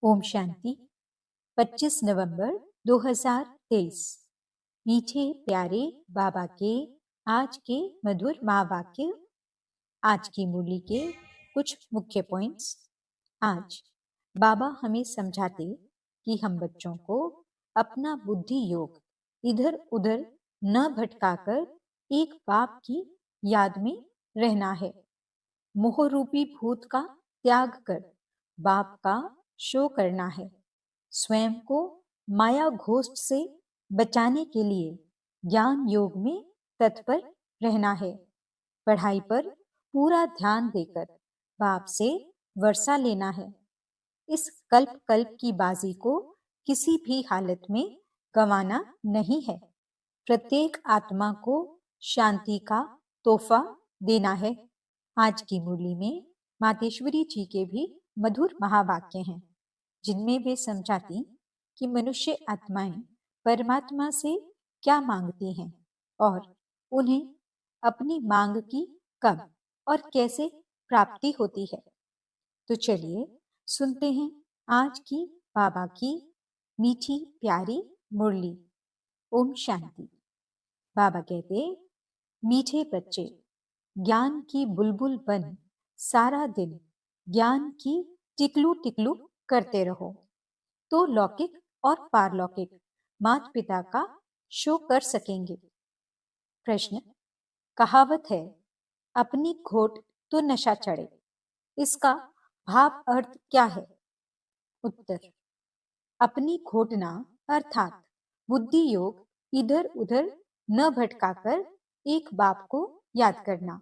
ओम शांति। 25 नवंबर 2023। मीठे प्यारे बाबा के आज के मधुर महावाक्य। आज की मुरली के कुछ मुख्य पॉइंट्स। आज बाबा हमें समझाते कि हम बच्चों को अपना बुद्धि योग इधर उधर न भटकाकर एक बाप की याद में रहना है। मोह रूपी भूत का त्याग कर बाप का शो करना है। स्वयं को माया घोस्ट से बचाने के लिए ज्ञान योग में तत्पर रहना है। पढ़ाई पर पूरा ध्यान देकर बाप से वर्षा लेना है। इस कल्प कल्प की बाजी को किसी भी हालत में गंवाना नहीं है। प्रत्येक आत्मा को शांति का तोहफा देना है। आज की मुरली में मातेश्वरी जी के भी मधुर महावाक्य हैं, जिनमें वे समझाती कि मनुष्य आत्माएं परमात्मा से क्या मांगती हैं और उन्हें अपनी मांग की कब और कैसे प्राप्ति होती है। तो चलिए सुनते हैं आज की बाबा की मीठी प्यारी मुरली। ओम शांति। बाबा कहते, मीठे बच्चे ज्ञान की बुलबुल बन सारा दिन ज्ञान की टिकलू टिकलू करते रहो तो लौकिक और पारलौकिक माता पिता का शो कर सकेंगे। प्रश्न। कहावत है, अपनी घोट तो नशा चढ़े, इसका भाव अर्थ क्या है? उत्तर। अपनी घोटना अर्थात बुद्धि योग इधर उधर न भटकाकर एक बाप को याद करना।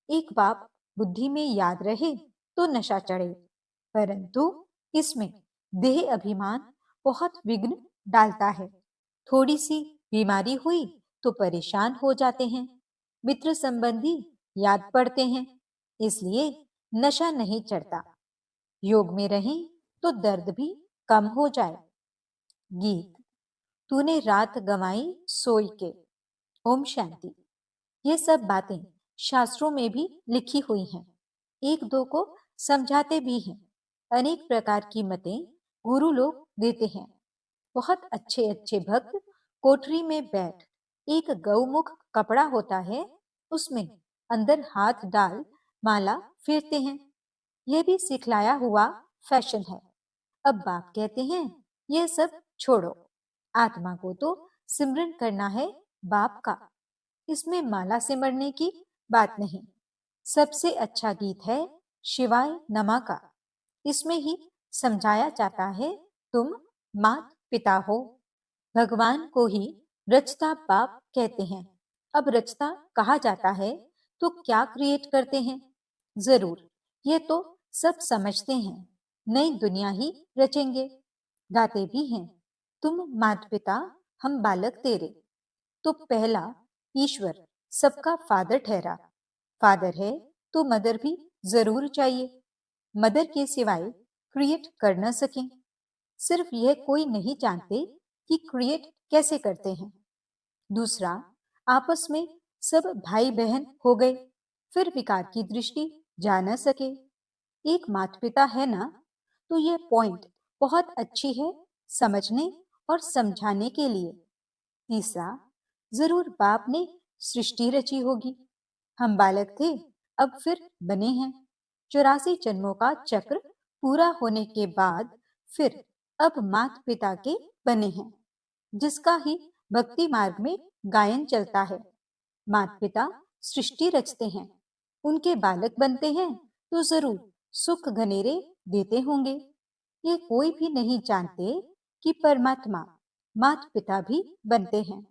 एक बाप बुद्धि में याद रहे तो नशा चढ़े, परंतु इसमें देह अभिमान बहुत विघ्न डालता है। थोड़ी सी बीमारी हुई तो परेशान हो जाते हैं, मित्र संबंधी याद पड़ते हैं, इसलिए नशा नहीं चढ़ता। योग में रहें तो दर्द भी कम हो जाए। गीत। तूने रात गंवाई सोई के। ओम शांति। ये सब बातें शास्त्रों में भी लिखी हुई हैं, एक दो को समझाते भी हैं। अनेक प्रकार की मतें गुरु लोग देते हैं। बहुत अच्छे अच्छे भक्त कोठरी में बैठ एक गौमुख कपड़ा होता है, उसमें अंदर हाथ डाल माला फेरते हैं। यह भी सिखलाया हुआ फैशन है। अब बाप कहते हैं, यह सब छोड़ो, आत्मा को तो सिमरन करना है बाप का। इसमें माला सिमरने की बात नहीं। सबसे अच्छा गीत है शिवाय नमा का। इसमें ही समझाया जाता है, तुम मात पिता हो। भगवान को ही रचता बाप कहते हैं। अब रचता कहा जाता है तो क्या क्रिएट करते हैं? जरूर, ये तो सब समझते हैं, नई दुनिया ही रचेंगे। गाते भी हैं, तुम मात पिता हम बालक तेरे। तो पहला ईश्वर सबका फादर ठहरा। फादर है तो मदर भी जरूर चाहिए। मदर के सिवाय क्रिएट कर न सकें। सिर्फ यह कोई नहीं जानते कि क्रिएट कैसे करते हैं। दूसरा, आपस में सब भाई बहन हो गए, फिर विकार की दृष्टि जा न सके। एक माता पिता है ना, तो यह पॉइंट बहुत अच्छी है समझने और समझाने के लिए। तीसरा, जरूर बाप ने सृष्टि रची होगी। हम बालक थे, अब फिर बने हैं। 84 जन्मों का चक्र पूरा होने के बाद फिर अब माता पिता के बने हैं, जिसका ही भक्ति मार्ग में गायन चलता है। माता पिता सृष्टि रचते हैं, उनके बालक बनते हैं तो जरूर सुख घनेरे देते होंगे। ये कोई भी नहीं जानते कि परमात्मा माता पिता भी बनते हैं,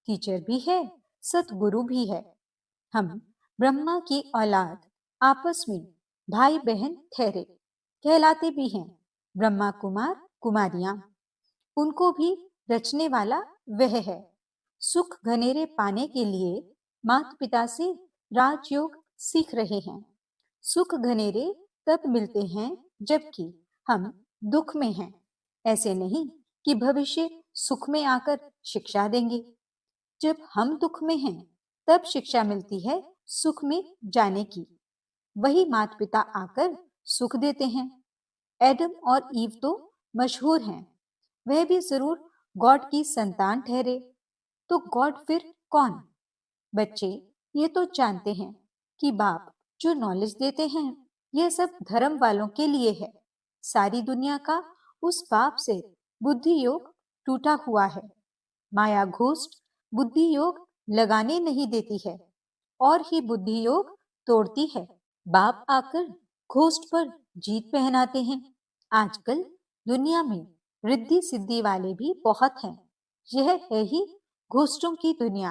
टीचर भी है, सतगुरु भी है। हम ब्रह्मा की औलाद आपस में भाई बहन ठहरे, कहलाते भी हैं ब्रह्मा कुमार कुमारियां। उनको भी रचने वाला वह है। सुख घनेरे पाने के लिए माता पिता से राजयोग सीख रहे हैं। सुख घनेरे तब मिलते हैं जबकि हम दुख में हैं। ऐसे नहीं कि भविष्य सुख में आकर शिक्षा देंगे। जब हम दुख में हैं तब शिक्षा मिलती है सुख में जाने की। वही माता पिता आकर सुख देते हैं। एडम और ईव तो मशहूर हैं, वह भी जरूर गॉड की संतान ठहरे। तो गॉड फिर कौन? बच्चे ये तो जानते हैं कि बाप जो नॉलेज देते हैं, यह सब धर्म वालों के लिए है। सारी दुनिया का उस बाप से बुद्धि योग टूटा हुआ है। माया घोस्ट बुद्धि योग लगाने नहीं देती है और ही बुद्धि योग तोड़ती है। बाप आकर घोस्ट पर जीत पहनाते हैं। आजकल दुनिया में रिद्धि सिद्धि वाले भी बहुत हैं। यह है ही घोस्टों की दुनिया।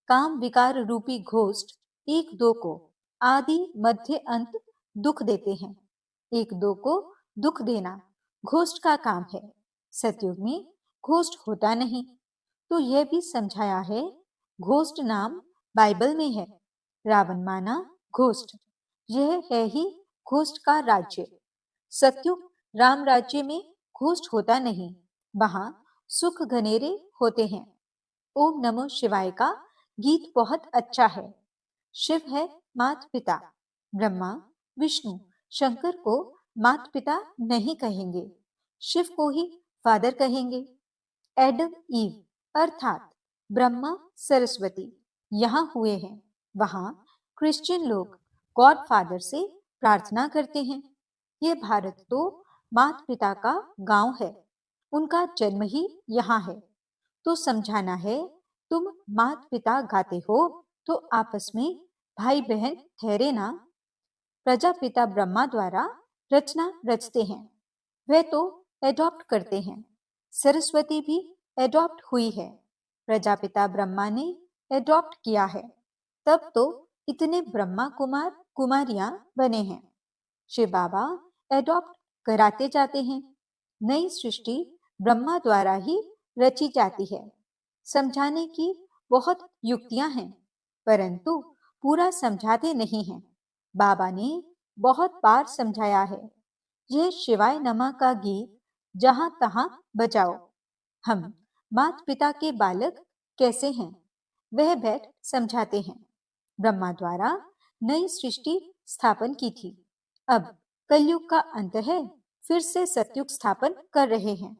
काम विकार रूपी घोस्ट एक दो को आदि मध्य अंत दुख देते हैं। एक दो को दुख देना घोस्ट का काम है। सतयुग में घोस्ट होता नहीं। तो यह भी समझाया है, घोस्ट नाम बाइबल में है। रावण माना घोस्ट, यह है ही घोस्ट का राज्य। सतयुग राम राज्य में घोस्ट होता नहीं, वहां सुख घनेरे होते हैं। ओम नमो शिवाय का गीत बहुत अच्छा है। शिव है माता पिता, ब्रह्मा विष्णु शंकर को माता पिता नहीं कहेंगे, शिव को ही फादर कहेंगे। एडम ईव अर्थात ब्रह्मा सरस्वती यहाँ हुए हैं। वहां क्रिश्चियन लोग गॉड फादर से प्रार्थना करते हैं। ये भारत तो माता पिता का गांव है, उनका जन्म ही यहाँ है। तो समझाना है, तुम माता पिता गाते हो तो आपस में भाई बहन ठहरे ना। प्रजापिता ब्रह्मा द्वारा रचना रचते हैं, वे तो एडॉप्ट करते हैं। सरस्वती भी एडॉप्ट हुई है, प्रजापिता ब्रह्मा ने एडॉप्ट किया है। तब तो इतने ब्रह्मा कुमार कुमारियां बने हैं। शिव बाबा एडॉप्ट कराते जाते हैं। नई सृष्टि ब्रह्मा द्वारा ही रची जाती है। समझाने की बहुत युक्तियां हैं, परंतु पूरा समझाते नहीं हैं। बाबा ने बहुत बार समझाया है। यह शिवाय नमः का गीत जहां तहां बजाओ। हम माता पिता के बालक कैसे हैं, वह बैठ समझाते हैं। ब्रह्मा द्वारा नई सृष्टि स्थापन की थी। अब कलयुग का अंत है, फिर से सतयुग स्थापन कर रहे हैं।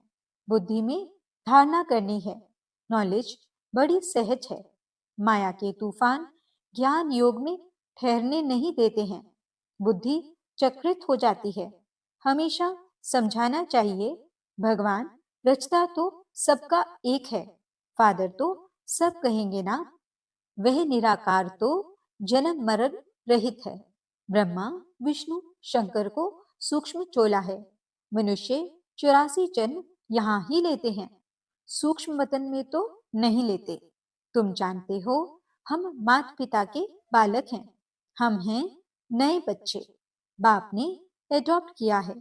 बुद्धि में धारणा करनी है। नॉलेज बड़ी सहज है। माया के तूफान ज्ञान योग में ठहरने नहीं देते हैं। बुद्धि चक्रित हो जाती है। हमेशा समझाना चाहिए, भगवान रचता तो सबका एक है, फादर तो सब कहेंगे ना। वह निराकार तो जन्म मरण रहित है। ब्रह्मा विष्णु शंकर को सूक्ष्म चोला है। मनुष्य 84 जन्म यहाँ ही लेते हैं, सूक्ष्म वतन में तो नहीं लेते। तुम जानते हो, हम माता पिता के बालक हैं। हम हैं नए बच्चे, बाप ने एडॉप्ट किया है।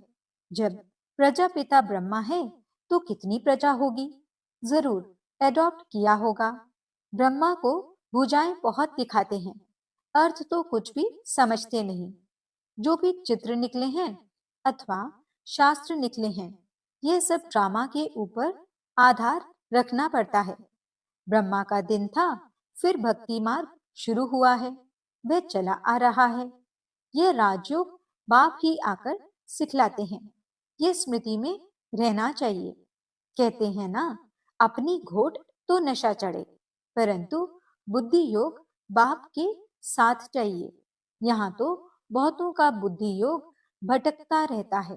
जब प्रजापिता ब्रह्मा है तो कितनी प्रजा होगी, जरूर एडॉप्ट किया होगा। ब्रह्मा को भुजाएं बहुत दिखाते हैं, अर्थ तो कुछ भी समझते नहीं। जो भी चित्र निकले हैं अथवा शास्त्र निकले हैं, ये सब ड्रामा के ऊपर आधार रखना पड़ता है। ब्रह्मा का दिन था, फिर भक्ति मार्ग शुरू हुआ है, वह चला आ रहा है। यह राजयोग बाप ही आकर सिखलाते हैं। ये स्मृति में रहना चाहिए। कहते हैं ना, अपनी घोट तो नशा चढ़े, परंतु बुद्धि योग बाप के साथ चाहिए। यहाँ तो बहुतों का बुद्धि योग भटकता रहता है,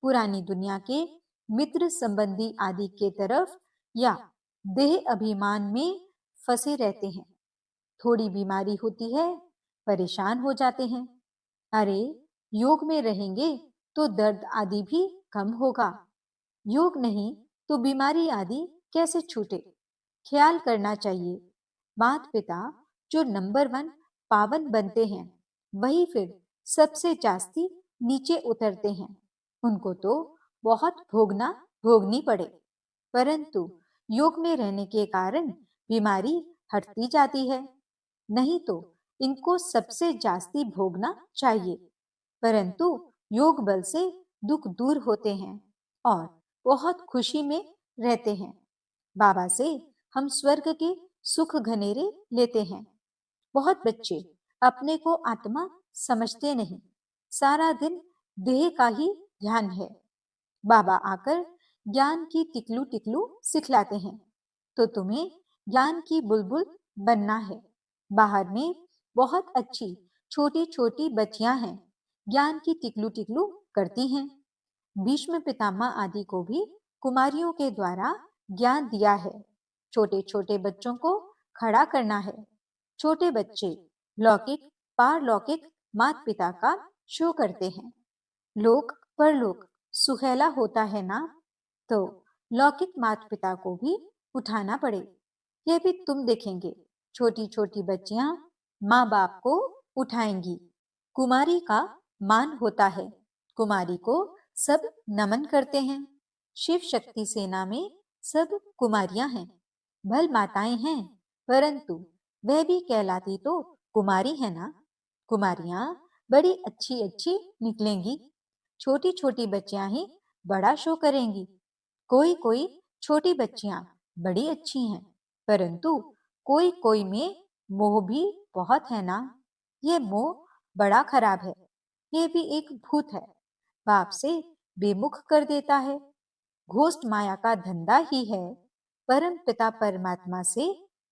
पुरानी दुनिया के मित्र संबंधी आदि के तरफ या देह अभिमान में फंसे रहते हैं। थोड़ी बीमारी होती है, परेशान हो जाते हैं। अरे योग में रहेंगे तो दर्द आदि भी कम होगा। योग नहीं तो बीमारी आदि कैसे छूटे, ख्याल करना चाहिए। माता पिता जो नंबर 1 पावन बनते हैं, वही फिर सबसे जास्ती नीचे उतरते हैं। उनको तो बहुत भोगनी पड़े, परंतु योग में रहने के कारण बीमारी हटती जाती है। नहीं तो इनको सबसे जास्ती भोगना चाहिए, परंतु योग बल से दुख दूर होते हैं और बहुत खुशी में रहते हैं। बाबा से हम स्वर्ग के सुख घनेरे लेते हैं। बहुत बच्चे अपने को आत्मा समझते नहीं, सारा दिन देह का ही ध्यान है। बाबा आकर ज्ञान की टिकलू टिकलू सिखलाते हैं, तो तुम्हें ज्ञान की बुलबुल बनना है। बाहर में बहुत अच्छी छोटी छोटी बच्चियां हैं, ज्ञान की टिकलू टिकलू करती हैं। भीष्म पितामह आदि को भी कुमारियों के द्वारा ज्ञान दिया है। छोटे छोटे बच्चों को खड़ा करना है। छोटे बच्चे लौकिक पारलौकिक माता पिता का शो करते हैं। लोक परलोक सुहेला होता है ना, तो लौकिक माता पिता को भी उठाना पड़े। यह भी तुम देखेंगे, छोटी छोटी बच्चियां माँ बाप को उठाएंगी। कुमारी का मान होता है। कुमारी को सब नमन करते हैं। शिव शक्ति सेना में सब कुमारियां हैं। भल माताएं हैं, परंतु वह भी कहलाती तो कुमारी है ना। कुमारियां बड़ी अच्छी अच्छी निकलेंगी। छोटी छोटी बच्चियां ही बड़ा शो करेंगी। कोई कोई छोटी बच्चियां बड़ी अच्छी हैं, परंतु कोई कोई में मोह भी बहुत है ना। ये मोह बड़ा खराब है। ये भी एक भूत है, बाप से बेमुख कर देता है। घोस्ट माया का धंधा ही है परम पिता परमात्मा से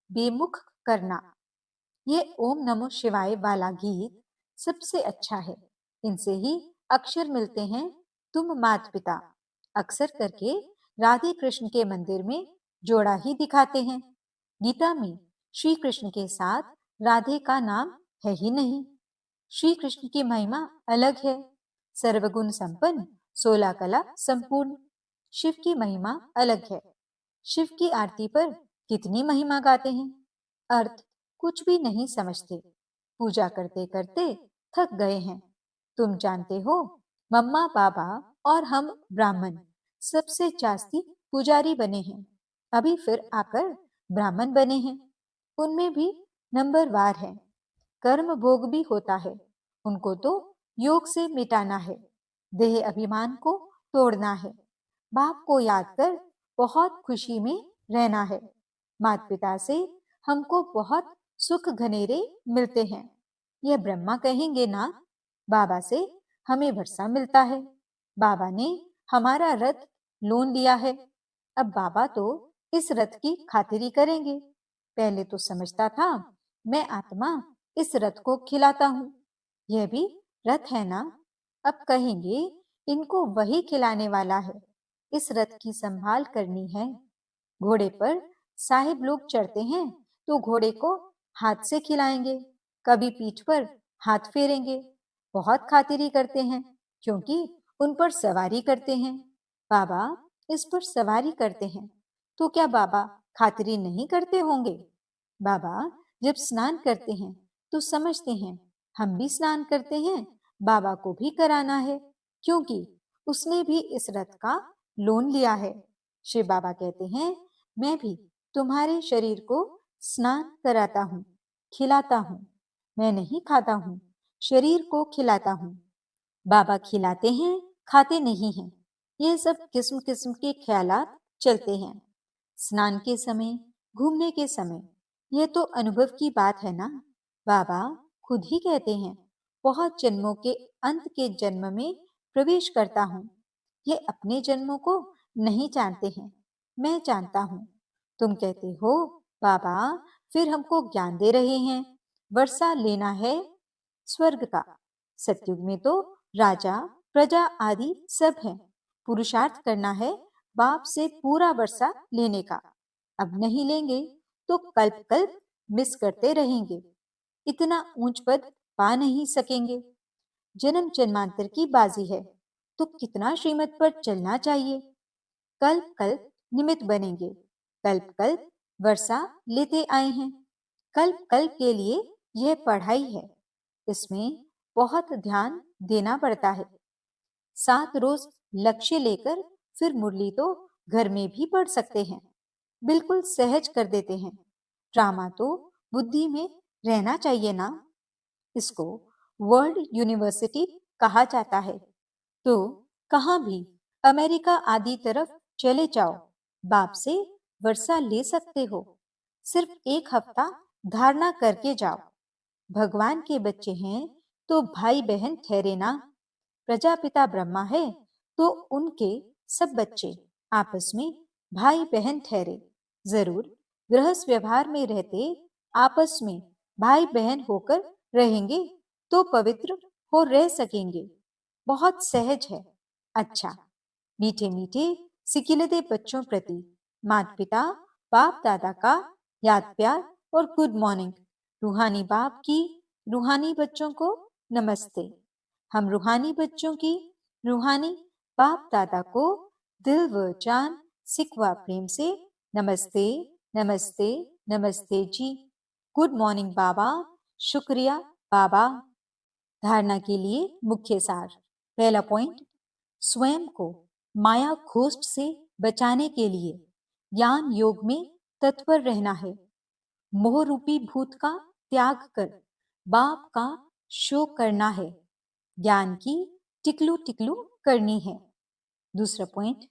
बेमुख करना। ये ओम नमो शिवाय वाला गीत सबसे अच्छा है। इनसे ही अक्षर मिलते हैं तुम मात पिता। अक्सर करके राधे कृष्ण के मंदिर में जोड़ा ही दिखाते हैं। गीता में श्री कृष्ण के साथ राधे का नाम है ही नहीं। श्री कृष्ण की महिमा अलग है, सर्वगुण संपन्न 16 कला संपूर्ण। शिव की महिमा अलग है। शिव की आरती पर कितनी महिमा गाते हैं, अर्थ कुछ भी नहीं समझते। पूजा करते करते थक गए हैं। तुम जानते हो, मम्मा पापा और हम ब्राह्मण सबसे जास्ती पुजारी बने हैं। अभी फिर आकर ब्राह्मण बने हैं। उनमें भी नंबरवार है। कर्म भोग भी होता है। उनको तो योग से मिटाना है। देह अभिमान को तोड़ना है। बाप को याद कर बहुत खुशी में रहना है। माता पिता से हमको बहुत सुख घनेरे मिलते हैं। यह ब्रह्मा कहेंगे ना। बाबा से हमें वर्षा मिलता है। बाबा ने हमारा रथ लोन लिया है। अब बाबा तो इस रथ की खातिरी करेंगे। पहले तो समझता था मैं आत्मा इस रथ को खिलाता हूँ। यह भी रथ है ना। अब कहेंगे इनको वही खिलाने वाला है। इस रथ की संभाल करनी है। घोड़े पर साहिब लोग चढ़ते हैं तो घोड़े को हाथ से खिलाएंगे, कभी पीठ पर हाथ फेरेंगे। बहुत खातिरी करते हैं क्योंकि उन पर सवारी करते हैं। बाबा इस पर सवारी करते हैं, तो क्या बाबा खातिरी नहीं करते होंगे? बाबा जब स्नान करते हैं तो समझते हैं हम भी स्नान करते हैं, बाबा को भी कराना है, क्योंकि उसने भी इस रथ का लोन लिया है। शिव बाबा कहते हैं मैं भी तुम्हारे शरीर को स्नान कराता हूँ, खिलाता हूँ। मैं नहीं खाता हूँ, शरीर को खिलाता हूँ। बाबा खिलाते हैं, खाते नहीं हैं। ये सब किस्म किस्म के ख्यालात चलते हैं। स्नान के समय, घूमने के समय, ये तो अनुभव की बात है ना। बाबा खुद ही कहते हैं बहुत जन्मों के अंत के जन्म में प्रवेश करता हूँ। ये अपने जन्मों को नहीं जानते हैं, मैं जानता हूँ। तुम कहते हो बाबा फिर हमको ज्ञान दे रहे हैं, वर्षा लेना है स्वर्ग का। सतयुग में तो राजा प्रजा आदि सब हैं। पुरुषार्थ करना है बाप से पूरा वर्षा लेने का। अब नहीं लेंगे तो कल्प कल्प मिस करते रहेंगे। इतना ऊंच पद पा नहीं सकेंगे। जन्म जन्मांतर की बाजी है, तो कितना श्रीमत पर चलना चाहिए। कल्प कल्प निमित्त बनेंगे। कल्प कल्प वर्षा लेते आए हैं। कल्प कल्प के लिए यह पढ़ाई है। इसमें बहुत ध्यान देना पड़ता है। 7 रोज लक्ष्य लेकर फिर मुरली तो घर में भी पढ़ सकते हैं। बिल्कुल सहज कर देते हैं। ड्रामा तो बुद्धि में रहना चाहिए ना। इसको वर्ल्ड यूनिवर्सिटी कहा जाता है। तो कहाँ भी अमेरिका आदि तरफ चले जाओ, बाप से वर्षा ले सकते हो। सिर्फ 1 हफ्ता धारणा करके जाओ। भगवान के बच्चे हैं तो भाई बहन ठहरे ना। प्रजापिता ब्रह्मा है तो उनके सब बच्चे आपस में भाई बहन ठहरे। जरूर गृहस्थ व्यवहार में रहते आपस में भाई बहन होकर रहेंगे तो पवित्र हो रह सकेंगे। बहुत सहज है। अच्छा, मीठे मीठे सिकिलते बच्चों प्रति माता पिता बाप दादा का याद प्यार और गुड मॉर्निंग। रूहानी बाप की रूहानी बच्चों को नमस्ते। हम रूहानी बच्चों की रूहानी बाप दादा को दिल व जान सिकवा प्रेम से नमस्ते नमस्ते नमस्ते जी। गुड मॉर्निंग बाबा, शुक्रिया बाबा। धारणा के लिए मुख्य सार। पहला पॉइंट, स्वयं को माया घोष्ट से बचाने के लिए ज्ञान योग में तत्पर रहना है। मोह रूपी भूत का त्याग कर बाप का शोक करना है। ज्ञान की टिकलू टिकलू करनी है। दूसरा पॉइंट,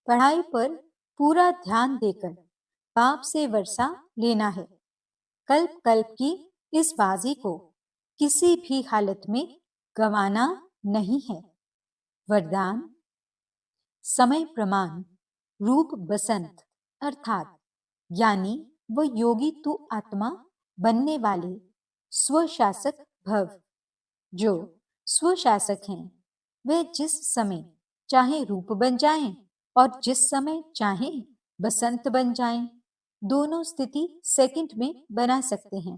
पढ़ाई पर पूरा ध्यान देकर बाप से वर्षा लेना है। कल्प कल्प की इस बाजी को किसी भी हालत में गंवाना नहीं है। वरदान, समय प्रमाण रूप बसंत अर्थात यानी वो योगी तू आत्मा बनने वाले स्वशासक भव। जो स्वशासक हैं वे जिस समय चाहे रूप बन जाएं और जिस समय चाहे बसंत बन जाएं, दोनों स्थिति सेकंड में बना सकते हैं।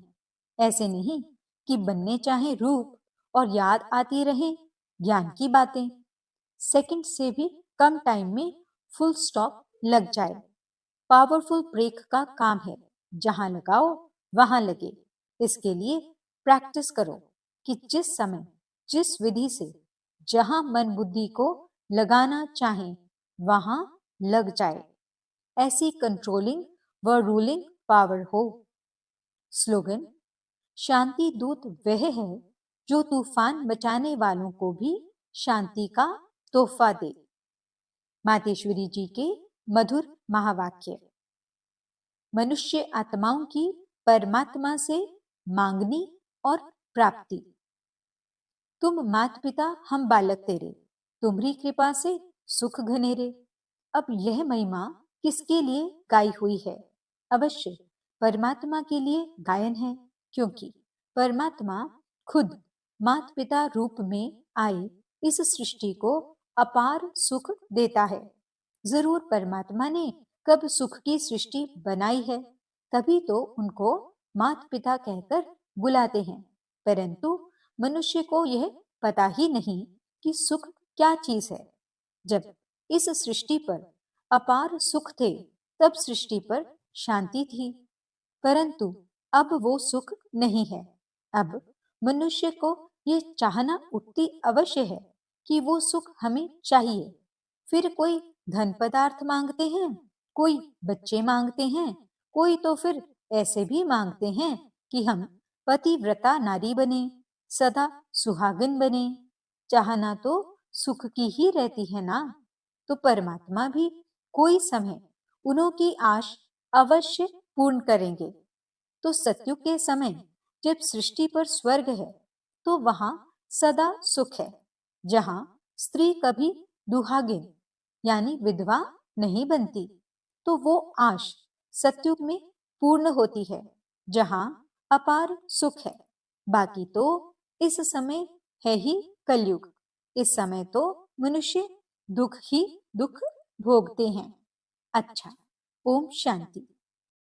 ऐसे नहीं कि बनने चाहे रूप और याद आती रहे ज्ञान की बातें। सेकंड से भी कम टाइम में फुल स्टॉप लग जाए। पावरफुल ब्रेक का काम है, जहां लगाओ वहां लगे। इसके लिए प्रैक्टिस करो कि जिस समय जिस विधि से जहां मन बुद्धि को लगाना चाहे वहां लग जाए। ऐसी कंट्रोलिंग व रूलिंग पावर हो। स्लोगन, शांति दूत वह है जो तूफान मचाने वालों को भी शांति का तोहफा दे। मातेश्वरी जी के मधुर महावाक्य। मनुष्य आत्माओं की परमात्मा से मांगनी और प्राप्ति। तुम मात पिता हम बालक तेरे, तुम्हारी कृपा से सुख घनेरे। अब यह महिमा किसके लिए गाई हुई है? अवश्य परमात्मा के लिए गायन है, क्योंकि परमात्मा खुद मात पिता रूप में आई इस सृष्टि को अपार सुख देता है। जरूर परमात्मा ने कब सुख की सृष्टि बनाई है, तभी तो उनको माता पिता कहकर बुलाते हैं। परंतु मनुष्य को यह पता ही नहीं कि सुख क्या चीज है। जब इस सृष्टि पर अपार सुख थे तब सृष्टि पर शांति थी, परंतु अब वो सुख नहीं है। अब मनुष्य को यह चाहना उठती अवश्य है कि वो सुख हमें चाहिए। फिर कोई धन पदार्थ मांगते हैं, कोई बच्चे मांगते हैं, कोई तो फिर ऐसे भी मांगते हैं कि हम पतिव्रता नारी बने, सदा सुहागिन बने। चाहना तो सुख की ही रहती है ना। तो परमात्मा भी कोई समय उन्हों की आश अवश्य पूर्ण करेंगे। तो सत्युग के समय जब सृष्टि पर स्वर्ग है तो वहां सदा सुख है, जहां स्त्री कभी दुहागिन यानी विधवा नहीं बनती। तो वो आश सत्युग में पूर्ण होती है, जहां अपार सुख है। बाकी तो इस समय है ही कलयुग। इस समय तो मनुष्य दुख ही दुख भोगते हैं। अच्छा, ओम शांति।